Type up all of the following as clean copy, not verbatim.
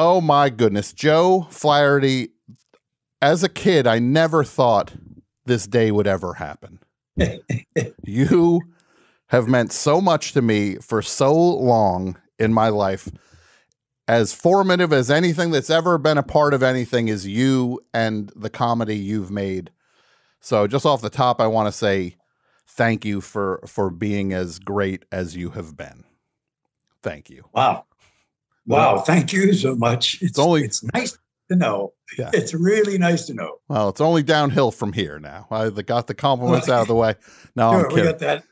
Oh my goodness. Joe Flaherty, as a kid, I never thought this day would ever happen. You have meant so much to me for so long in my life. As formative as anything that's ever been a part of anything is you and the comedy you've made. So just off the top, I want to say thank you for being as great as you have been. Thank you. Wow. Wow. Thank you so much. It's nice to know. Yeah. It's really nice to know. Well, it's only downhill from here now. I got the compliments out of the way. No, sure, I'm kidding. We got that.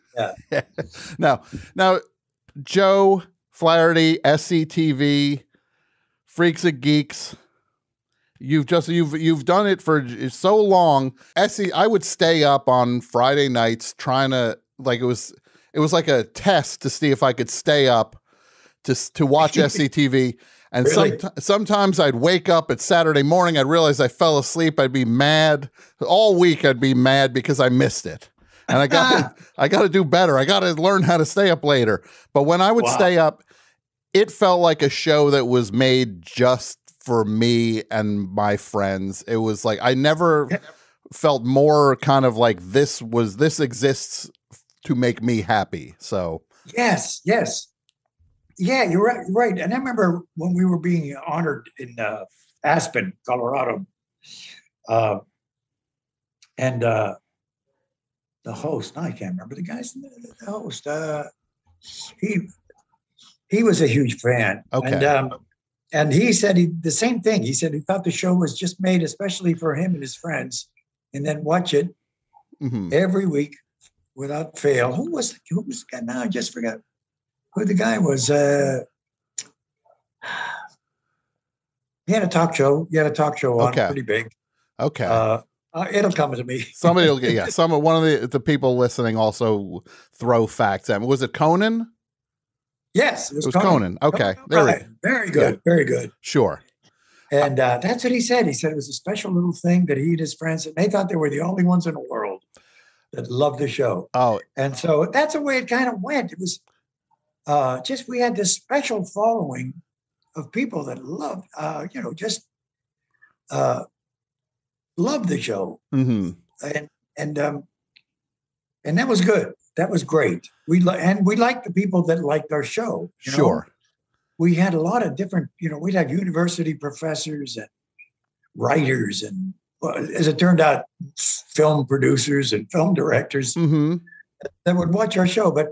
Yeah. Now, Joe Flaherty, SCTV, Freaks and Geeks. You've done it for so long. I would stay up on Friday nights trying to, like, it was like a test to see if I could stay up to watch SCTV. And really? Sometimes I'd wake up at Saturday morning. I'd realize I fell asleep. I'd be mad all week. I'd be mad because I missed it. And I got to do better. I got to learn how to stay up later. But when I would stay up, it felt like a show that was made just for me and my friends. It was like, I never felt more kind of like this exists to make me happy. So yes. Yeah, you're right. Right. And I remember when we were being honored in Aspen, Colorado, and the host, I can't remember the guy's name, the host. He was a huge fan. Okay. And he said the same thing. He said he thought the show was just made especially for him and his friends, and then watch it every week without fail. Who was the guy? Now I just forgot who the guy was. He had a talk show. He had a talk show on, pretty big. Okay. It'll come to me. Somebody will get, one of the people listening also throw facts at me. Was it Conan? Yes, it was Conan. Okay. Very good. Yeah. Very good. Sure. And that's what he said. He said it was a special little thing that he and his friends, and they thought they were the only ones in the world that loved the show. Oh. And so that's the way it kind of went. It was we had this special following of people that loved, loved the show. Mm-hmm. And that was good. That was great. We liked the people that liked our show. Sure. We had a lot of different, we'd have university professors and writers and, as it turned out, film producers and film directors that would watch our show. But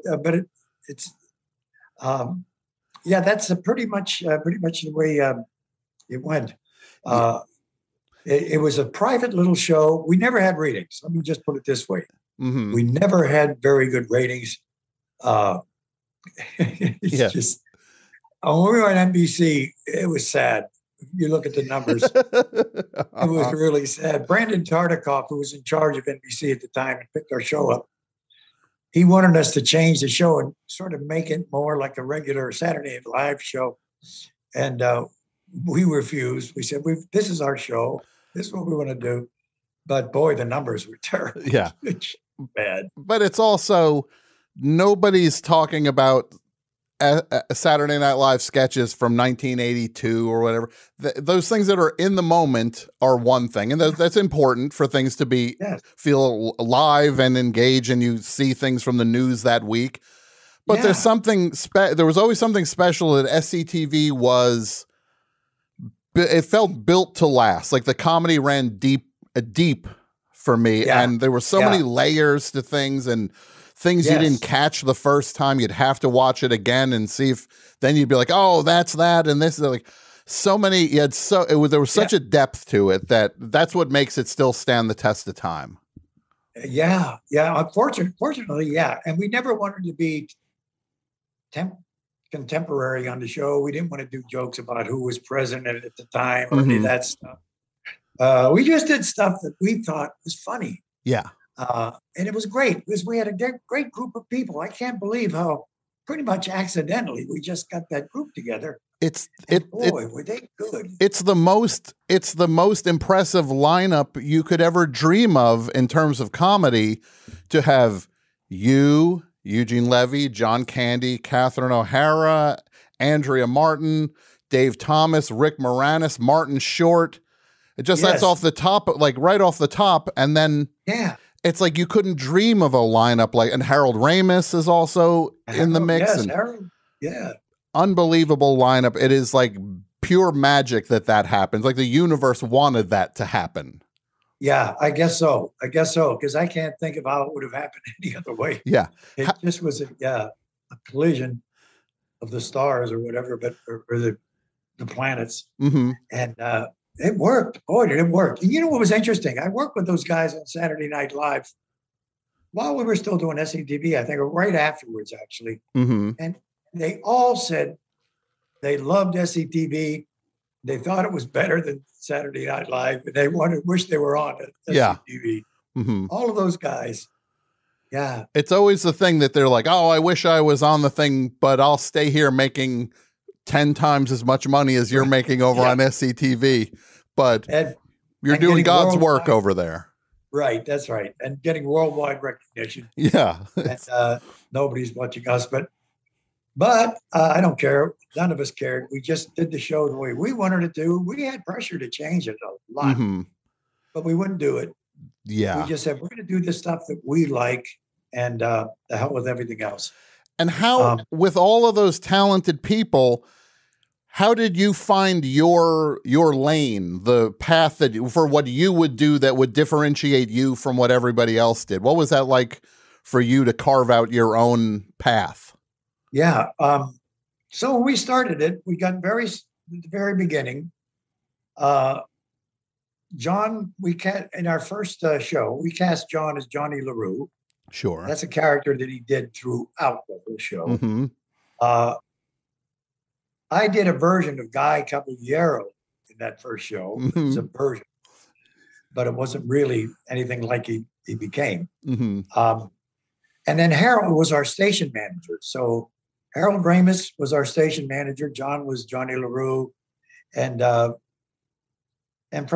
that's pretty much the way it went. It was a private little show. We never had ratings. Let me just put it this way. Mm-hmm. We never had very good ratings. Just when we were on NBC, it was sad. You look at the numbers, it was really sad. Brandon Tartikoff, who was in charge of NBC at the time and picked our show up, he wanted us to change the show and sort of make it more like a regular Saturday Night Live show. And we refused. We said, this is our show. This is what we want to do. But boy, the numbers were terrible. Yeah. Bad. But it's also, nobody's talking about Saturday Night Live sketches from 1982 or whatever. Those things that are in the moment are one thing, and that's important for things to be feel alive and engage, and you see things from the news that week. But there's something there was always something special that SCTV was. It felt built to last. Like the comedy ran deep for me, and there were so many layers to things and things you didn't catch the first time. You'd have to watch it again and see if then you'd be like, oh, that's that, and this is like so many. There was such a depth to it that's what makes it still stand the test of time. Yeah. Fortunately, and we never wanted to be contemporary on the show. We didn't want to do jokes about who was president at the time or any of that stuff. We just did stuff that we thought was funny. Yeah. And it was great because we had a great group of people. I can't believe how pretty much accidentally we just got that group together. Were they good? It's the most impressive lineup you could ever dream of in terms of comedy, to have you, Eugene Levy, John Candy, Catherine O'Hara, Andrea Martin, Dave Thomas, Rick Moranis, Martin Short. It just, that's off the top, like right off the top. And then it's like you couldn't dream of a lineup like, and Harold Ramis is also in the mix. Yes, and Harold. unbelievable lineup. It is like pure magic that happens. Like the universe wanted that to happen. Yeah, I guess so. Because I can't think of how it would have happened any other way. Yeah. It just was a collision of the stars or whatever, but or the planets. Mm-hmm. And it worked. Boy, did it work. And you know what was interesting? I worked with those guys on Saturday Night Live while we were still doing SCTV, I think, or right afterwards, actually. Mm-hmm. And they all said they loved SCTV. They thought it was better than Saturday Night Live, and they wish they were on SCTV. Mm-hmm. All of those guys. Yeah. It's always the thing that they're like, oh, I wish I was on the thing, but I'll stay here making 10 times as much money as you're making over on SCTV. But you're doing God's work over there. Right. That's right. And getting worldwide recognition. Yeah. And nobody's watching us, but I don't care. None of us cared. We just did the show the way we wanted to do. We had pressure to change it a lot, but we wouldn't do it. Yeah. We just said, we're going to do the stuff that we like, and the hell with everything else. And how, with all of those talented people, how did you find your lane, the path for what you would do that would differentiate you from what everybody else did? What was that like for you to carve out your own path? Yeah. So when we started it, we got at the very beginning. John, in our first show, we cast John as Johnny LaRue. Sure. That's a character that he did throughout the whole show. Mm-hmm. I did a version of Guy Caballero in that first show. Mm-hmm. It was a version, but it wasn't really anything like he became. Mm-hmm. And then Harold was our station manager. So Harold Ramis was our station manager. John was Johnny LaRue. And from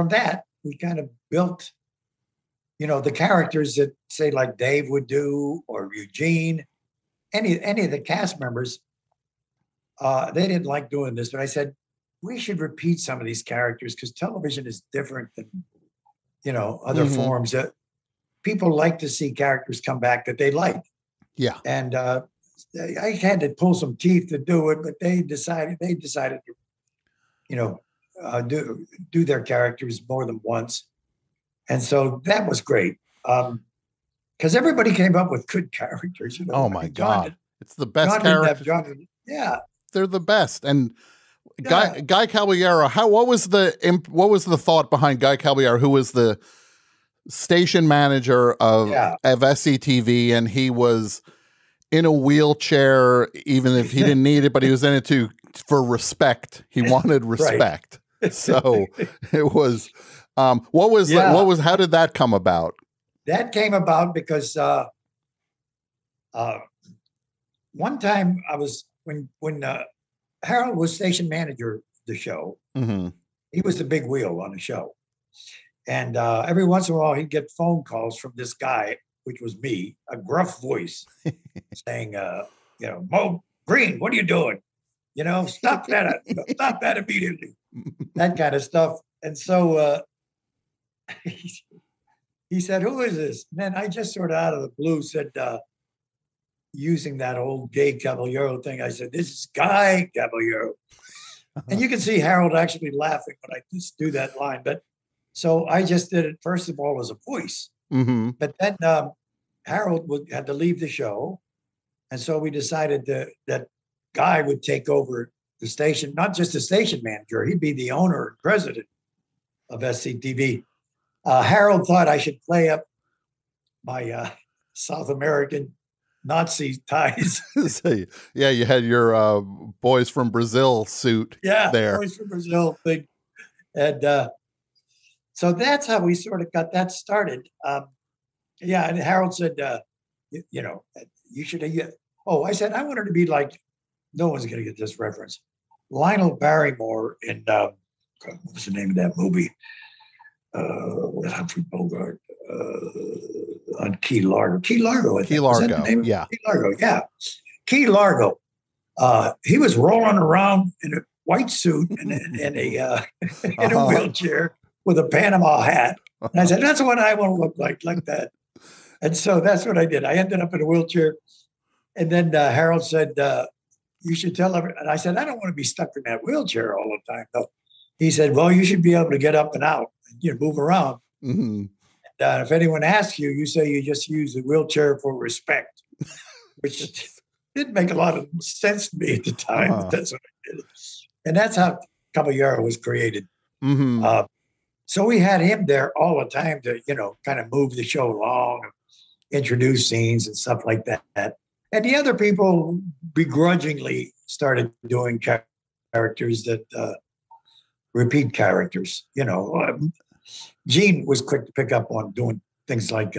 that, we kind of built, the characters that, say, like Dave would do, or Eugene, any of the cast members. They didn't like doing this, but I said, we should repeat some of these characters because television is different than, other forms. People like to see characters come back that they like. Yeah. And I had to pull some teeth to do it, but they decided to, do their characters more than once. And so that was great. Because everybody came up with good characters. Oh my God. It's the best character. Yeah. They're the best. And Guy Caballero, what was the thought behind Guy Caballero, who was the station manager of SCTV, and he was in a wheelchair, even if he didn't need it, but he was in it for respect. He wanted respect. So it was, how did that come about? That came about because one time when Harold was station manager of the show, he was the big wheel on the show. And every once in a while, he'd get phone calls from this guy, which was me, a gruff voice, saying, Mo Green, what are you doing? Stop that immediately. That kind of stuff. And so he said, who is this? And then I just sort of out of the blue said, using that old gay Caballero thing, I said, this is Guy Caballero. And you can see Harold actually laughing when I just do that line. But so I just did it, first of all, as a voice. Mm-hmm. But then Harold had to leave the show. And so we decided that Guy would take over the station, not just the station manager. He'd be the owner and president of SCTV. Harold thought I should play up my South American Nazi ties. So, yeah, you had your Boys from Brazil suit there. Boys from Brazil thing. And so that's how we sort of got that started. And Harold said, you should have. I said, I wanted to be like, no one's going to get this reference, Lionel Barrymore in, what was the name of that movie? With Humphrey Bogart on Key Largo. Key Largo. Key Largo. Yeah. Key Largo. Yeah. Key Largo. He was rolling around in white suit and in a wheelchair with a Panama hat. And I said, that's what I want to look like that. And so that's what I did. I ended up in a wheelchair. And then Harold said, you should tell everyone. And I said, I don't want to be stuck in that wheelchair all the time, though. He said, well, you should be able to get up and out, move around. Mm-hmm. And if anyone asks you, you say you just use the wheelchair for respect, which didn't make a lot of sense to me at the time. But that's what I did. And that's how Caballero was created. Mm-hmm. So we had him there all the time to, kind of move the show along, introduce scenes and stuff like that. And the other people begrudgingly started doing characters that repeat characters. Gene was quick to pick up on doing things like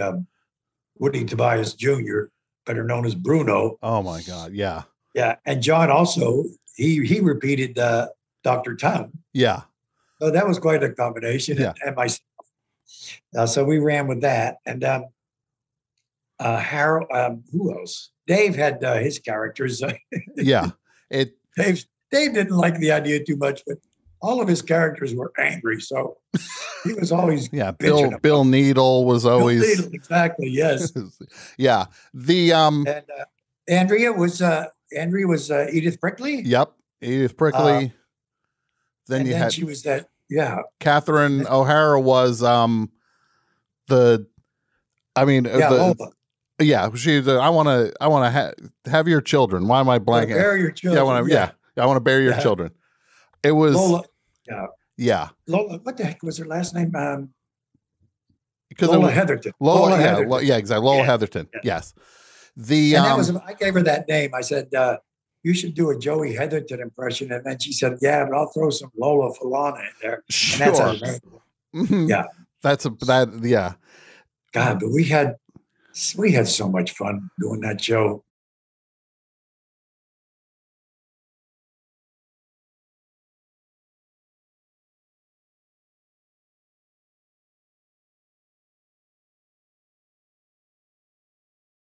Woody Tobias Jr., better known as Bruno. Oh my God, yeah. Yeah, and John also, he repeated Dr. Tom. Yeah. So that was quite a combination, and myself. So we ran with that. And Harold, who else? Dave had his characters. Yeah. Dave didn't like the idea too much, but all of his characters were angry. So he was always Bill Needle was always Bill Needle, exactly, yes. Yeah. The and Andrea was Edith Brickley. Yep, Edith Brickley. Then you had she was that. Yeah, Catherine O'Hara was Lola. Yeah, she's. I want to have your children. Why am I blanking? Bear your children. I want to bear your children. It was Lola. Yeah. Lola. What the heck was her last name? Because Lola Heatherton. Lola Heatherton. Exactly. Lola Heatherton. Yeah. Yes. And that was. I gave her that name. I said, you should do a Joey Heatherton impression. And then she said, yeah, but I'll throw some Lola Falana in there. Sure. And that's her name. Mm-hmm. Yeah. God, but we had so much fun doing that show.